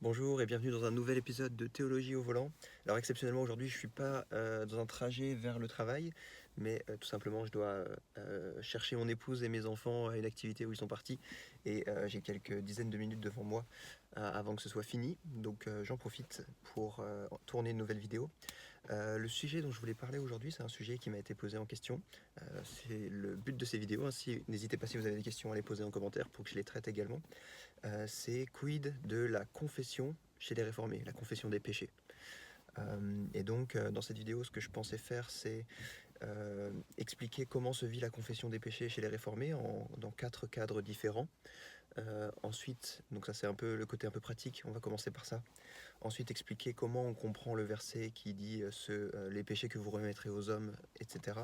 Bonjour et bienvenue dans un nouvel épisode de Théologie au volant. Alors exceptionnellement aujourd'hui je ne suis pas dans un trajet vers le travail, mais tout simplement je dois chercher mon épouse et mes enfants à une activité où ils sont partis et j'ai quelques dizaines de minutes devant moi avant que ce soit fini, donc j'en profite pour tourner une nouvelle vidéo. Le sujet dont je voulais parler aujourd'hui, c'est un sujet qui m'a été posé en question. C'est le but de ces vidéos, n'hésitez pas si vous avez des questions à les poser en commentaire pour que je les traite également. C'est quid de la confession chez les réformés, la confession des péchés. Et donc dans cette vidéo, ce que je pensais faire, c'est expliquer comment se vit la confession des péchés chez les réformés dans 4 cadres différents. Ensuite, donc ça c'est un peu le côté un peu pratique, on va commencer par ça. Ensuite, expliquer comment on comprend le verset qui dit les péchés que vous remettrez aux hommes, etc.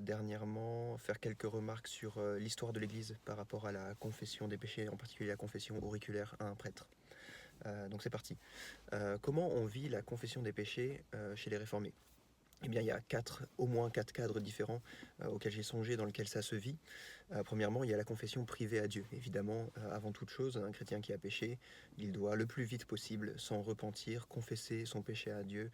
Dernièrement, faire quelques remarques sur l'histoire de l'Église par rapport à la confession des péchés, en particulier la confession auriculaire à un prêtre. Donc c'est parti. Comment on vit la confession des péchés chez les réformés ? Eh bien, il y a au moins quatre cadres différents auxquels j'ai songé, dans lesquels ça se vit. Premièrement, il y a la confession privée à Dieu. Évidemment, avant toute chose, un chrétien qui a péché, il doit le plus vite possible, sans repentir, confesser son péché à Dieu,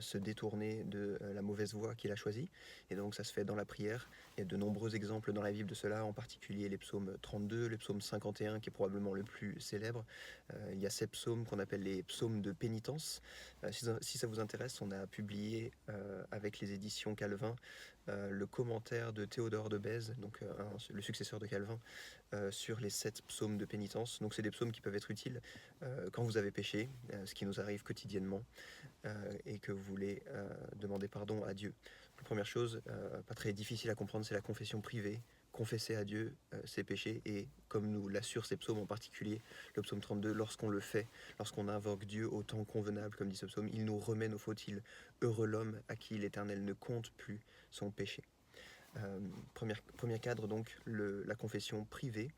se détourner de la mauvaise voie qu'il a choisie. Et donc ça se fait dans la prière. Il y a de nombreux exemples dans la Bible de cela, en particulier les psaumes 32, le psaume 51, qui est probablement le plus célèbre. Il y a ces psaumes qu'on appelle les psaumes de pénitence. Si ça vous intéresse, on a publié avec les éditions Calvin le commentaire de Théodore de Bèze, donc le successeur de Calvin, sur les 7 psaumes de pénitence. Donc c'est des psaumes qui peuvent être utiles quand vous avez péché, ce qui nous arrive quotidiennement, et que vous voulez demander pardon à Dieu. La première chose, pas très difficile à comprendre, c'est la confession privée. Confesser à Dieu ses péchés, et comme nous l'assurent ces psaumes, en particulier le psaume 32, lorsqu'on le fait, lorsqu'on invoque Dieu au temps convenable, comme dit ce psaume, il nous remet nos fautes, heureux l'homme à qui l'Éternel ne compte plus son péché. Premier cadre, donc, la confession privée,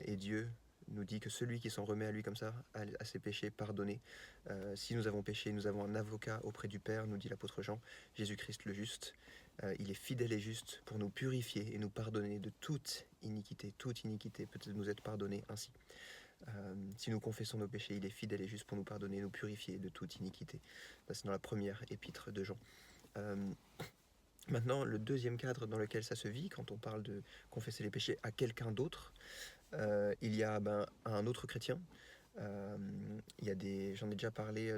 et Dieu nous dit que celui qui s'en remet à lui comme ça a ses péchés pardonnés. Si nous avons péché, nous avons un avocat auprès du Père, nous dit l'apôtre Jean, Jésus-Christ le juste. Il est fidèle et juste pour nous purifier et nous pardonner de toute iniquité peut nous être pardonné ainsi. Si nous confessons nos péchés, il est fidèle et juste pour nous pardonner, nous purifier de toute iniquité. C'est dans la première épître de Jean. Maintenant, le deuxième cadre dans lequel ça se vit, quand on parle de confesser les péchés à quelqu'un d'autre, il y a un autre chrétien. J'en ai déjà parlé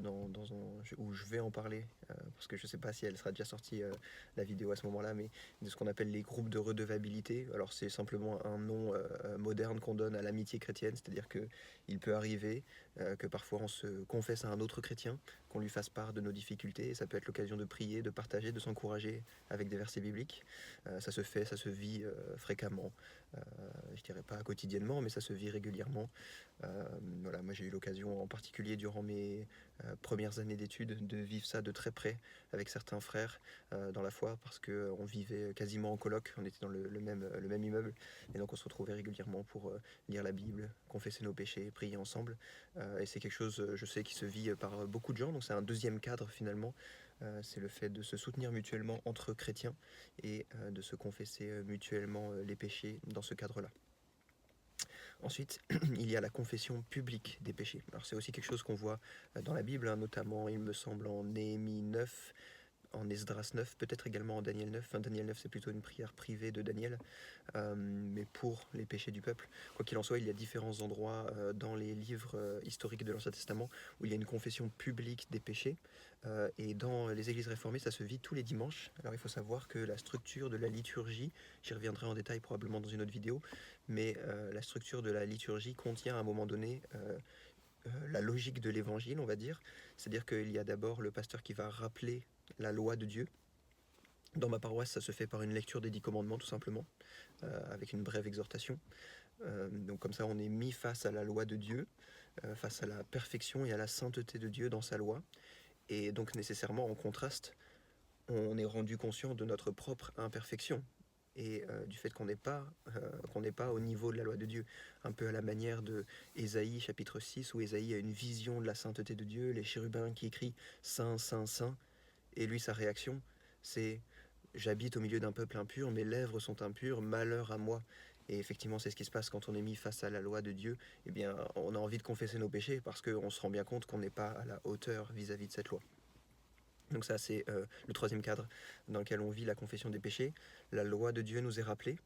où je vais en parler, parce que je ne sais pas si elle sera déjà sortie, la vidéo à ce moment-là, mais de ce qu'on appelle les groupes de redevabilité. Alors c'est simplement un nom moderne qu'on donne à l'amitié chrétienne, c'est-à-dire qu'il peut arriver que parfois on se confesse à un autre chrétien, qu'on lui fasse part de nos difficultés, et ça peut être l'occasion de prier, de partager, de s'encourager avec des versets bibliques. Ça se vit fréquemment, je dirais pas quotidiennement, mais ça se vit régulièrement. Voilà, moi j'ai eu l'occasion, en particulier durant mes premières années d'études, de vivre ça de très près avec certains frères dans la foi, parce qu'on vivait quasiment en coloc, on était dans le même immeuble, et donc on se retrouvait régulièrement pour lire la Bible, confesser nos péchés, prier ensemble. Et c'est quelque chose, je sais, qui se vit par beaucoup de gens, donc c'est un deuxième cadre finalement. C'est le fait de se soutenir mutuellement entre chrétiens et de se confesser mutuellement les péchés dans ce cadre-là. Ensuite, il y a la confession publique des péchés. Alors c'est aussi quelque chose qu'on voit dans la Bible, notamment il me semble en Néhémie 9, en Esdras 9, peut-être également en Daniel 9. Enfin, Daniel 9, c'est plutôt une prière privée de Daniel, mais pour les péchés du peuple. Quoi qu'il en soit, il y a différents endroits dans les livres historiques de l'Ancien Testament où il y a une confession publique des péchés. Et dans les églises réformées, ça se vit tous les dimanches. Alors il faut savoir que la structure de la liturgie, j'y reviendrai en détail probablement dans une autre vidéo, mais la structure de la liturgie contient à un moment donné la logique de l'évangile, on va dire. C'est-à-dire qu'il y a d'abord le pasteur qui va rappeler la loi de Dieu. Dans ma paroisse, ça se fait par une lecture des 10 commandements, tout simplement, avec une brève exhortation. Donc comme ça, on est mis face à la loi de Dieu, face à la perfection et à la sainteté de Dieu dans sa loi. Et donc nécessairement, en contraste, on est rendu conscient de notre propre imperfection et du fait qu'on n'est pas au niveau de la loi de Dieu, un peu à la manière de Ésaïe chapitre 6, où Ésaïe a une vision de la sainteté de Dieu, les chérubins qui crient « Saint, Saint, Saint », et lui sa réaction c'est « J'habite au milieu d'un peuple impur, mes lèvres sont impures, malheur à moi ». Et effectivement, c'est ce qui se passe quand on est mis face à la loi de Dieu. Eh bien, on a envie de confesser nos péchés parce qu'on se rend bien compte qu'on n'est pas à la hauteur vis-à-vis de cette loi. Donc ça, c'est le troisième cadre dans lequel on vit la confession des péchés. La loi de Dieu nous est rappelée.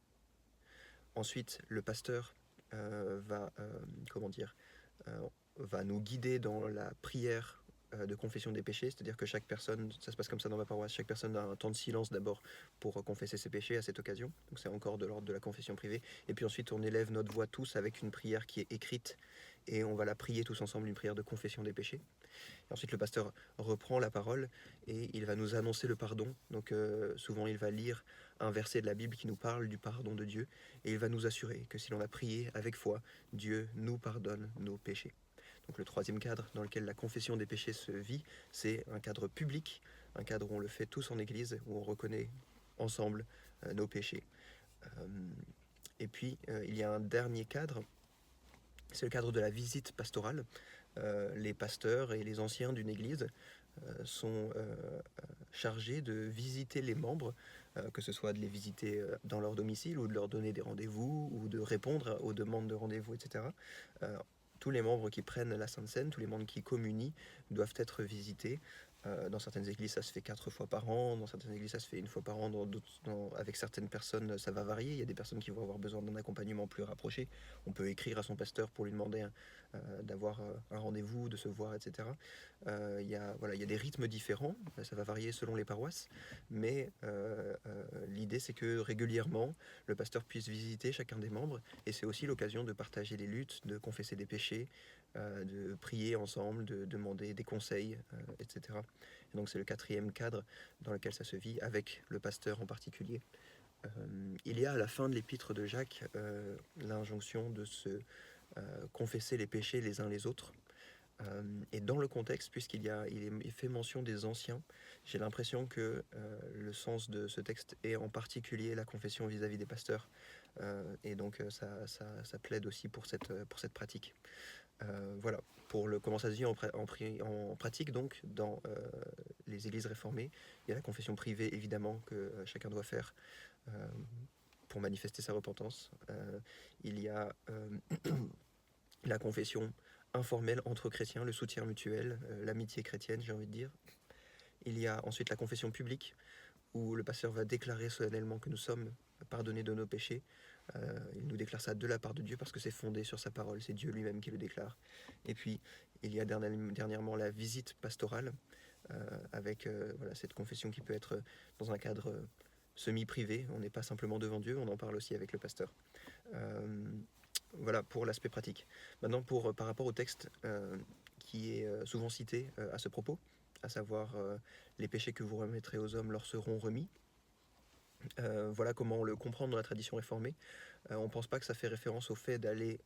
Ensuite, le pasteur va, va nous guider dans la prière de confession des péchés, c'est-à-dire que chaque personne, ça se passe comme ça dans ma paroisse, chaque personne a un temps de silence d'abord pour confesser ses péchés à cette occasion, donc c'est encore de l'ordre de la confession privée, et puis ensuite on élève notre voix tous avec une prière qui est écrite, et on va la prier tous ensemble, une prière de confession des péchés. Et ensuite le pasteur reprend la parole et il va nous annoncer le pardon, donc souvent il va lire un verset de la Bible qui nous parle du pardon de Dieu, et il va nous assurer que si l'on a prié avec foi, Dieu nous pardonne nos péchés. Donc le troisième cadre dans lequel la confession des péchés se vit, c'est un cadre public, un cadre où on le fait tous en église, où on reconnaît ensemble nos péchés. Et puis il y a un dernier cadre, c'est le cadre de la visite pastorale. Les pasteurs et les anciens d'une église sont chargés de visiter les membres, que ce soit de les visiter dans leur domicile ou de leur donner des rendez-vous ou de répondre aux demandes de rendez-vous, etc. Tous les membres qui prennent la Sainte Seine, tous les membres qui communient doivent être visités. Dans certaines églises, ça se fait 4 fois par an. Dans certaines églises, ça se fait 1 fois par an. Avec certaines personnes, ça va varier. Il y a des personnes qui vont avoir besoin d'un accompagnement plus rapproché. On peut écrire à son pasteur pour lui demander d'avoir un rendez-vous, de se voir, etc. Il y a des rythmes différents. Ça va varier selon les paroisses. Mais l'idée, c'est que régulièrement, le pasteur puisse visiter chacun des membres. Et c'est aussi l'occasion de partager les luttes, de confesser des péchés, de prier ensemble, de demander des conseils, etc. Et donc c'est le quatrième cadre dans lequel ça se vit, avec le pasteur en particulier. Il y a à la fin de l'épître de Jacques l'injonction de se confesser les péchés les uns les autres. Et dans le contexte, puisqu'il est fait mention des anciens, j'ai l'impression que le sens de ce texte est en particulier la confession vis-à-vis des pasteurs. Et donc ça plaide aussi pour cette pratique. Voilà, pour comment ça se vit en pratique, donc, dans les églises réformées. Il y a la confession privée, évidemment, que chacun doit faire pour manifester sa repentance. Il y a la confession informelle entre chrétiens, le soutien mutuel, l'amitié chrétienne, j'ai envie de dire. Il y a ensuite la confession publique, où le pasteur va déclarer solennellement que nous sommes pardonnés de nos péchés. Il nous déclare ça de la part de Dieu parce que c'est fondé sur sa parole, c'est Dieu lui-même qui le déclare. Et puis il y a dernièrement la visite pastorale, avec cette confession qui peut être dans un cadre semi-privé. On n'est pas simplement devant Dieu, on en parle aussi avec le pasteur. Voilà pour l'aspect pratique. Maintenant, par rapport au texte qui est souvent cité à ce propos, à savoir les péchés que vous remettrez aux hommes leur seront remis. Voilà comment on le comprend dans la tradition réformée. On ne pense pas que ça fait référence au fait d'aller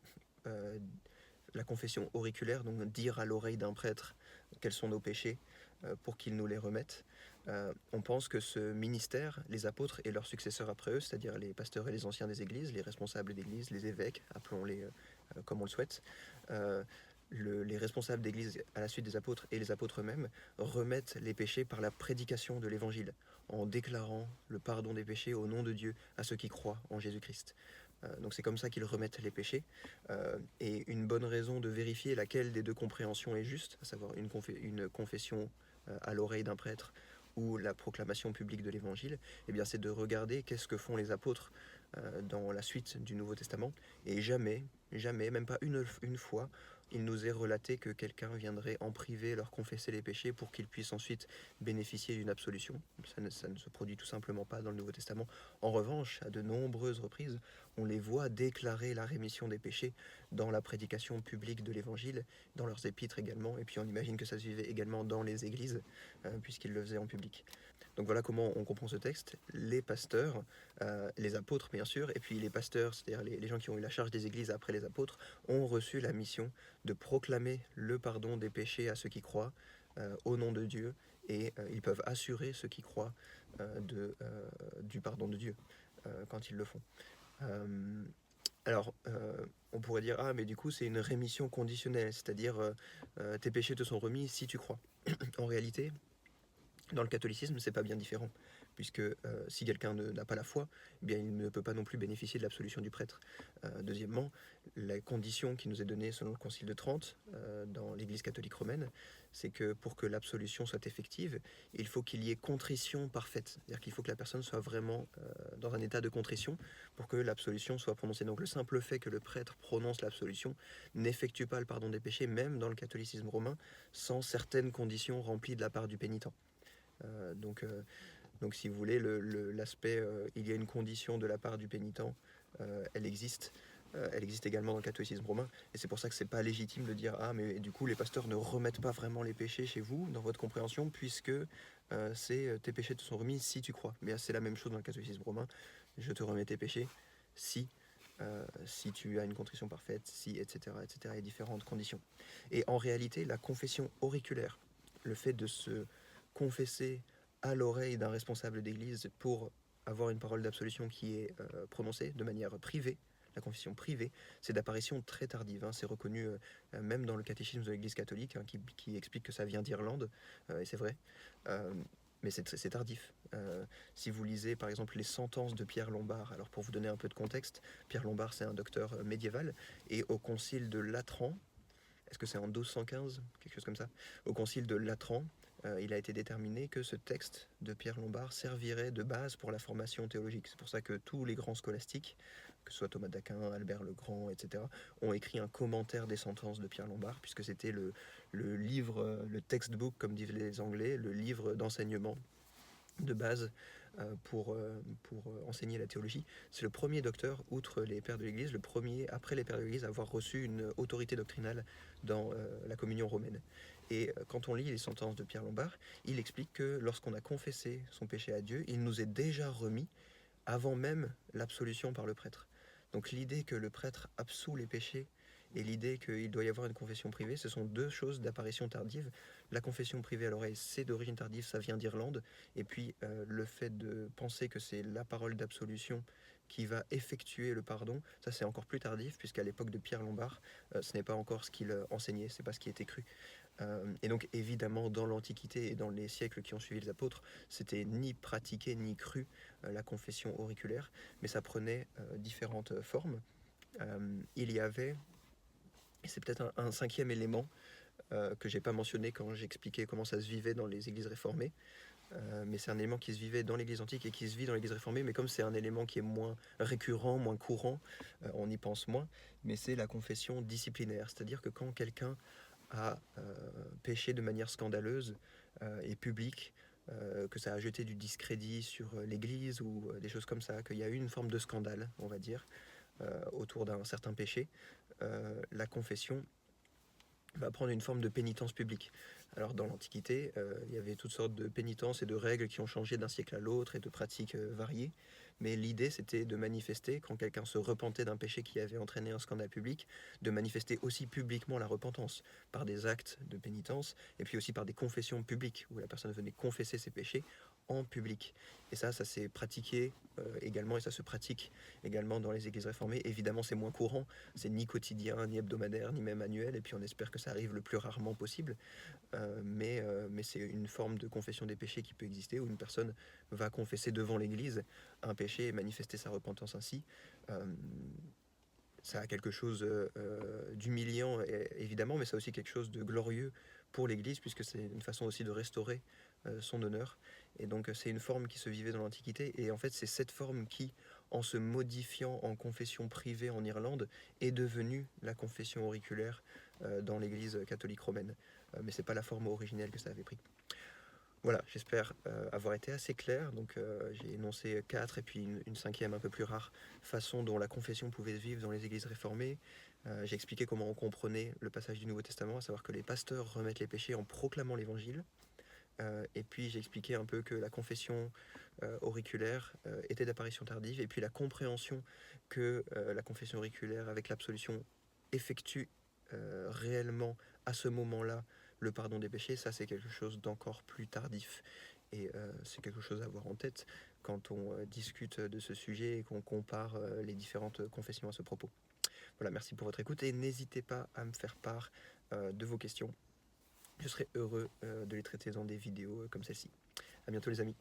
la confession auriculaire, donc dire à l'oreille d'un prêtre quels sont nos péchés pour qu'il nous les remette. On pense que ce ministère, les apôtres et leurs successeurs après eux, c'est-à-dire les pasteurs et les anciens des églises, les responsables d'église, les évêques, appelons-les comme on le souhaite, les responsables d'église à la suite des apôtres et les apôtres eux-mêmes remettent les péchés par la prédication de l'évangile, en déclarant le pardon des péchés au nom de Dieu à ceux qui croient en Jésus-Christ. Donc c'est comme ça qu'ils remettent les péchés. Et une bonne raison de vérifier laquelle des deux compréhensions est juste, à savoir une confession à l'oreille d'un prêtre ou la proclamation publique de l'évangile, eh bien c'est de regarder qu'est-ce que font les apôtres dans la suite du Nouveau Testament. Et jamais, même pas une fois, il nous est relaté que quelqu'un viendrait en privé leur confesser les péchés pour qu'ils puissent ensuite bénéficier d'une absolution. Ça ne se produit tout simplement pas dans le Nouveau Testament. En revanche, à de nombreuses reprises, on les voit déclarer la rémission des péchés dans la prédication publique de l'Évangile, dans leurs épîtres également, et puis on imagine que ça se vivait également dans les églises, puisqu'ils le faisaient en public. Donc voilà comment on comprend ce texte. Les pasteurs, les apôtres bien sûr, et puis les pasteurs, c'est-à-dire les gens qui ont eu la charge des églises après les apôtres, ont reçu la mission de proclamer le pardon des péchés à ceux qui croient au nom de Dieu, et ils peuvent assurer ceux qui croient du pardon de Dieu quand ils le font. Alors, on pourrait dire, ah mais du coup c'est une rémission conditionnelle, c'est-à-dire tes péchés te sont remis si tu crois. En réalité, dans le catholicisme, c'est pas bien différent, puisque si quelqu'un n'a pas la foi, eh bien, il ne peut pas non plus bénéficier de l'absolution du prêtre. Deuxièmement, la condition qui nous est donnée selon le Concile de Trente, dans l'Église catholique romaine, c'est que pour que l'absolution soit effective, il faut qu'il y ait contrition parfaite. C'est-à-dire qu'il faut que la personne soit vraiment dans un état de contrition pour que l'absolution soit prononcée. Donc le simple fait que le prêtre prononce l'absolution n'effectue pas le pardon des péchés, même dans le catholicisme romain, sans certaines conditions remplies de la part du pénitent. Donc si vous voulez, l'aspect il y a une condition de la part du pénitent, elle existe. Elle existe également dans le catholicisme romain, et c'est pour ça que c'est pas légitime de dire ah mais du coup les pasteurs ne remettent pas vraiment les péchés chez vous dans votre compréhension puisque tes péchés te sont remis si tu crois. Mais c'est la même chose dans le catholicisme romain. Je te remets tes péchés si si tu as une contrition parfaite, si etc etc et différentes conditions. Et en réalité la confession auriculaire, le fait de se confesser à l'oreille d'un responsable d'église pour avoir une parole d'absolution qui est prononcée de manière privée, la confession privée, c'est d'apparition très tardive. C'est reconnu même dans le catéchisme de l'Église catholique, qui explique que ça vient d'Irlande, et c'est vrai. Mais c'est tardif. Si vous lisez par exemple les sentences de Pierre Lombard, alors pour vous donner un peu de contexte, Pierre Lombard c'est un docteur médiéval, et au concile de Latran, est-ce que c'est en 1215, quelque chose comme ça, au concile de Latran, il a été déterminé que ce texte de Pierre Lombard servirait de base pour la formation théologique. C'est pour ça que tous les grands scolastiques, que ce soit Thomas d'Aquin, Albert le Grand, etc., ont écrit un commentaire des sentences de Pierre Lombard, puisque c'était le livre, le textbook, comme disent les Anglais, le livre d'enseignement de base pour enseigner la théologie. C'est le premier docteur, outre les pères de l'Église, le premier, après les pères de l'Église, à avoir reçu une autorité doctrinale dans la communion romaine. Et quand on lit les sentences de Pierre Lombard, il explique que lorsqu'on a confessé son péché à Dieu, il nous est déjà remis avant même l'absolution par le prêtre. Donc l'idée que le prêtre absout les péchés et l'idée qu'il doit y avoir une confession privée, ce sont deux choses d'apparition tardive. La confession privée à l'oreille, c'est d'origine tardive, ça vient d'Irlande. Et puis le fait de penser que c'est la parole d'absolution qui va effectuer le pardon, ça c'est encore plus tardif, puisqu'à l'époque de Pierre Lombard, ce n'est pas encore ce qu'il enseignait, c'est pas ce qui était cru. Et donc évidemment dans l'Antiquité et dans les siècles qui ont suivi les apôtres, c'était ni pratiqué ni cru la confession auriculaire, mais ça prenait différentes formes. Il y avait, et c'est peut-être un cinquième élément que j'ai pas mentionné quand j'expliquais comment ça se vivait dans les églises réformées, mais c'est un élément qui se vivait dans l'église antique et qui se vit dans l'église réformée, mais comme c'est un élément qui est moins récurrent, moins courant, on y pense moins, mais c'est la confession disciplinaire, c'est-à-dire que quand quelqu'un a péché de manière scandaleuse et publique, que ça a jeté du discrédit sur l'Église ou des choses comme ça, qu'il y a eu une forme de scandale, on va dire, autour d'un certain péché, la confession va prendre une forme de pénitence publique. Alors dans l'Antiquité, il y avait toutes sortes de pénitences et de règles qui ont changé d'un siècle à l'autre et de pratiques variées, mais l'idée c'était de manifester, quand quelqu'un se repentait d'un péché qui avait entraîné un scandale public, de manifester aussi publiquement la repentance, par des actes de pénitence, et puis aussi par des confessions publiques, où la personne venait confesser ses péchés en public. Et ça s'est pratiqué également, et ça se pratique également dans les églises réformées. Évidemment, c'est moins courant, c'est ni quotidien, ni hebdomadaire, ni même annuel, et puis on espère que ça arrive le plus rarement possible. Mais c'est une forme de confession des péchés qui peut exister, où une personne va confesser devant l'Église un péché et manifester sa repentance ainsi. Ça a quelque chose d'humiliant, évidemment, mais ça a aussi quelque chose de glorieux pour l'Église, puisque c'est une façon aussi de restaurer son honneur. Et donc c'est une forme qui se vivait dans l'Antiquité, et en fait c'est cette forme qui, en se modifiant en confession privée en Irlande, est devenue la confession auriculaire dans l'Église catholique romaine. Mais c'est pas la forme originelle que ça avait pris. Voilà, j'espère avoir été assez clair. Donc j'ai énoncé 4 et puis une cinquième un peu plus rare façon dont la confession pouvait se vivre dans les églises réformées. J'ai expliqué comment on comprenait le passage du Nouveau Testament, à savoir que les pasteurs remettent les péchés en proclamant l'évangile. Et puis j'ai expliqué un peu que la confession auriculaire était d'apparition tardive, et puis la compréhension que la confession auriculaire avec l'absolution effectue réellement à ce moment-là le pardon des péchés, ça c'est quelque chose d'encore plus tardif. Et c'est quelque chose à avoir en tête quand on discute de ce sujet et qu'on compare les différentes confessions à ce propos. Voilà, merci pour votre écoute et n'hésitez pas à me faire part de vos questions. Je serai heureux de les traiter dans des vidéos comme celle-ci. À bientôt les amis.